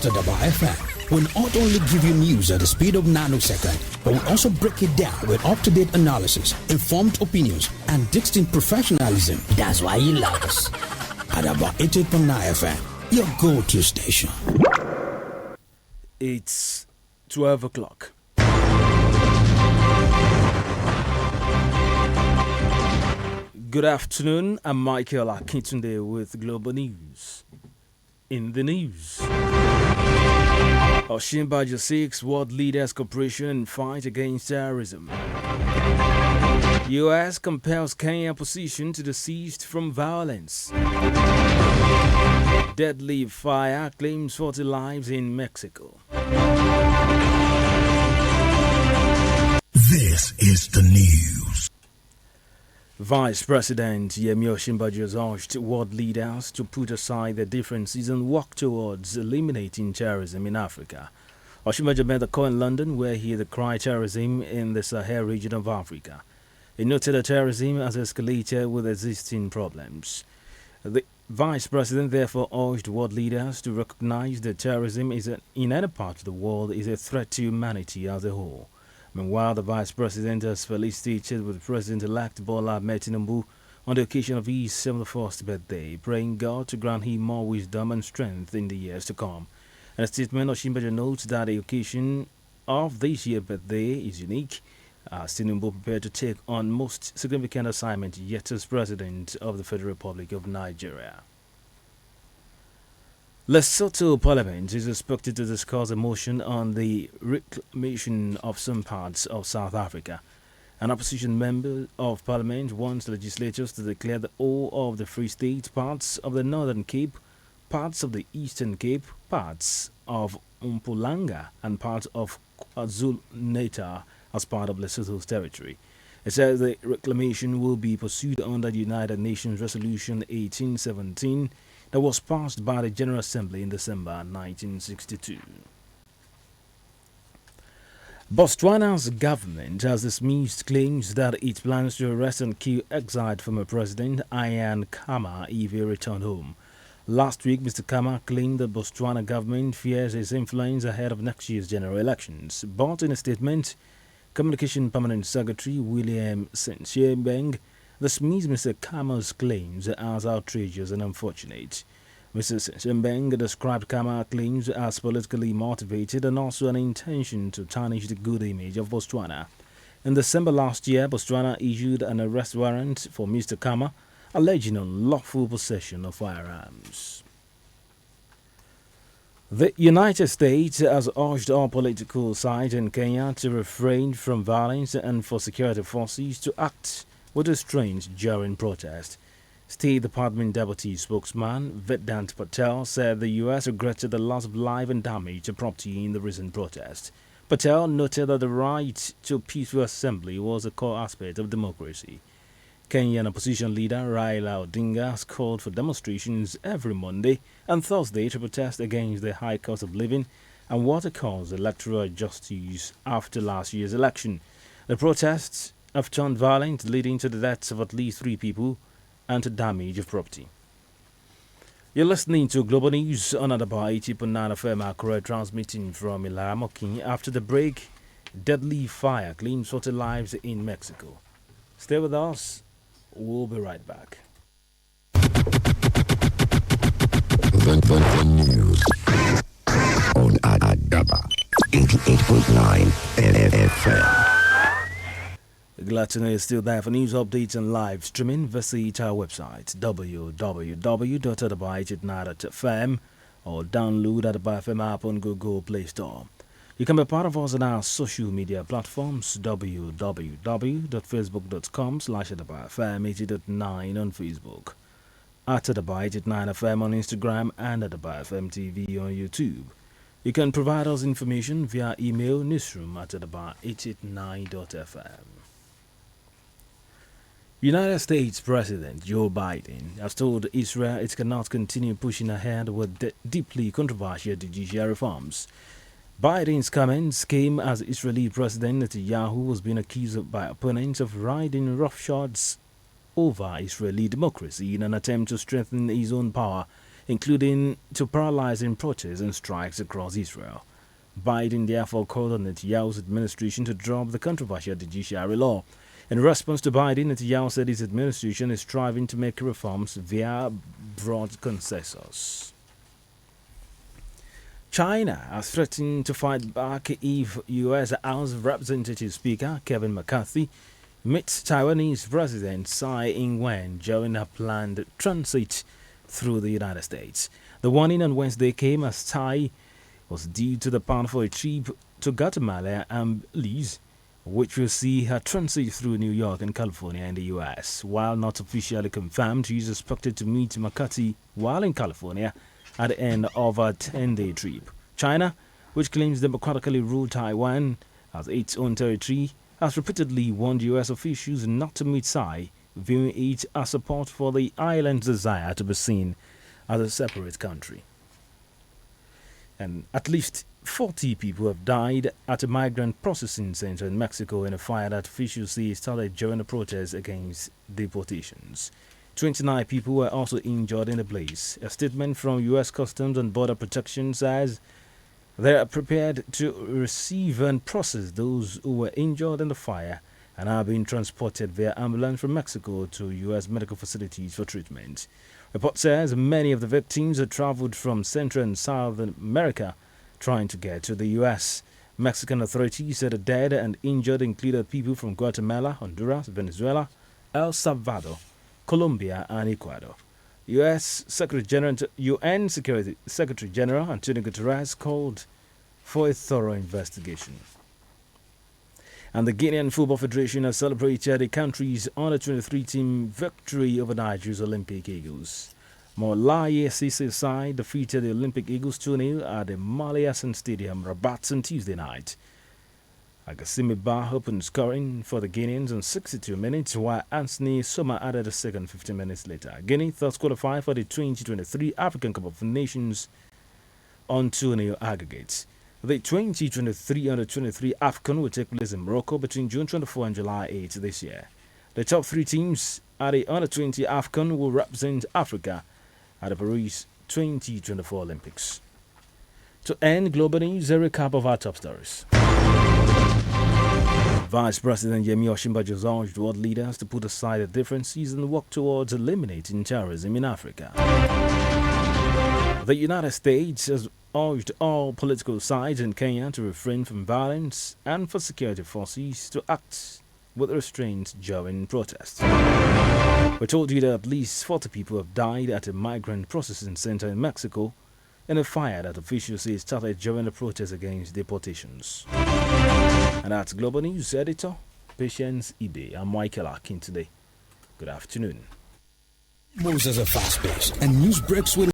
Atadaba FM will not only give you news at the speed of nanosecond, but will also break it down with up-to-date analysis, informed opinions, and distinct professionalism. That's why you love us. Atadaba 88.9 FM, your go-to station. It's 12 o'clock. Good afternoon, I'm Michael Akintunde with Global News. In the news, Osinbajo seeks world leaders' cooperation in fight against terrorism. U.S. compels Kenya opposition to desist from violence. Deadly fire claims 40 lives in Mexico. This is the news. Vice President Yemi Osinbajo has urged world leaders to put aside their differences and work towards eliminating terrorism in Africa. Osinbajo made the call in London, where he decried terrorism in the Sahel region of Africa. He noted that terrorism has escalated with existing problems. The Vice President therefore urged world leaders to recognize that terrorism in any part of the world is a threat to humanity as a whole. Meanwhile, the Vice President has felicitated with President-elect Bola Ahmed Tinubu on the occasion of his 71st birthday, praying God to grant him more wisdom and strength in the years to come. In a statement, Osinbajo notes that the occasion of this year's birthday is unique, as Tinubu prepared to take on most significant assignment yet as President of the Federal Republic of Nigeria. Lesotho Parliament is expected to discuss a motion on the reclamation of some parts of South Africa. An opposition member of Parliament wants legislators to declare the whole of the Free State, parts of the Northern Cape, parts of the Eastern Cape, parts of Mpumalanga, and parts of KwaZulu-Natal as part of Lesotho's territory. It says the reclamation will be pursued under the United Nations Resolution 1817 that was passed by the General Assembly in December 1962. Botswana's government has dismissed claims that it plans to arrest and kill exiled former President Ian Khama if he returned home. Last week, Mr. Khama claimed the Botswana government fears his influence ahead of next year's general elections. But in a statement, Communication Permanent Secretary William Senshiebeng dismissed Mr. Khama's claims as outrageous and unfortunate. Mr. Senshiebeng described Khama's claims as politically motivated and also an intention to tarnish the good image of Botswana. In December last year, Botswana issued an arrest warrant for Mr. Khama, alleging unlawful possession of firearms. The United States has urged all political sides in Kenya to refrain from violence and for security forces to act with restraint during protest. State Department Deputy Spokesman Vedant Patel said the U.S. regretted the loss of life and damage to property in the recent protest. Patel noted that the right to peaceful assembly was a core aspect of democracy. Kenyan opposition leader Raila Odinga has called for demonstrations every Monday and Thursday to protest against the high cost of living and what he calls electoral injustice after last year's election. The protests have turned violent, leading to the deaths of at least 3 people and to damage of property. You're listening to Global News on Adaba 80.9 FM Accra, transmitting from Ilaramoki. After the break, deadly fire claims 40 lives in Mexico. Stay with us. We'll be right back. The news on Adaba 88.9 FM. Glad to know you're still there for news updates and live streaming. Visit our website www.adaba89.fm or download Adaba FM app on Google Play Store. You can be part of us on our social media platforms www.facebook.com/AdabaFM80.9 on Facebook, at Adaba89FM on Instagram, and AdabaFM TV on YouTube. You can provide us information via email newsroom@adaba889.fm. United States President Joe Biden has told Israel it cannot continue pushing ahead with deeply controversial judicial reforms. Biden's comments came as Israeli President Netanyahu was being accused by opponents of riding roughshod over Israeli democracy in an attempt to strengthen his own power including to paralyzing protests and strikes across Israel. Biden therefore called on Netanyahu's administration to drop the controversial judiciary law. In response to Biden, Netanyahu said his administration is striving to make reforms via broad consensus. China has threatened to fight back if U.S. House Representative Speaker Kevin McCarthy meets Taiwanese President Tsai Ing-wen during a planned transit through the United States. The warning on Wednesday came as Tsai was due to depart for a trip to Guatemala and Belize, which will see her transit through New York and California in the U.S. While not officially confirmed, she is expected to meet McCarthy while in California at the end of a 10-day trip. China, which claims democratically ruled Taiwan as its own territory, has repeatedly warned U.S. officials not to meet Tsai, viewing it as support for the island's desire to be seen as a separate country. And at least 40 people have died at a migrant processing center in Mexico in a fire that officials say started during the protests against deportations. 29 people were also injured in the blaze. A statement from U.S. Customs and Border Protection says they are prepared to receive and process those who were injured in the fire and are being transported via ambulance from Mexico to U.S. medical facilities for treatment. Report says many of the victims had traveled from Central and South America trying to get to the U.S. Mexican authorities said the dead and injured included people from Guatemala, Honduras, Venezuela, El Salvador, Colombia, and Ecuador. UN Security Secretary General Antonio Guterres called for a thorough investigation. And the Guinean Football Federation has celebrated the country's under-23 team victory over Nigeria's Olympic Eagles. Molaye Cisse side defeated the Olympic Eagles 2-0 at the Mali Hassan Stadium, Rabat, on Tuesday night. Osinbajo opened scoring for the Guineans in 62 minutes, while Anthony Soma added a second 15 minutes later. Guinea thus qualified for the 2023 African Cup of Nations on 2-0 aggregates. The 2023 Under-23 AFCON will take place in Morocco between June 24 and July 8 this year. The top three teams at the Under-20 AFCON will represent Africa at the Paris 2024 Olympics. To end global news, a recap of our top stories. Vice President Osinbajo urged world leaders to put aside their differences and work towards eliminating terrorism in Africa. The United States has urged all political sides in Kenya to refrain from violence and for security forces to act with restraint during protests. We told you that at least 40 people have died at a migrant processing center in Mexico in a fire that officials say started during the protests against deportations. And that's Global News Editor Patience Ibe. I'm Michael Akin today. Good afternoon. Moves as a fast pace and news breaks with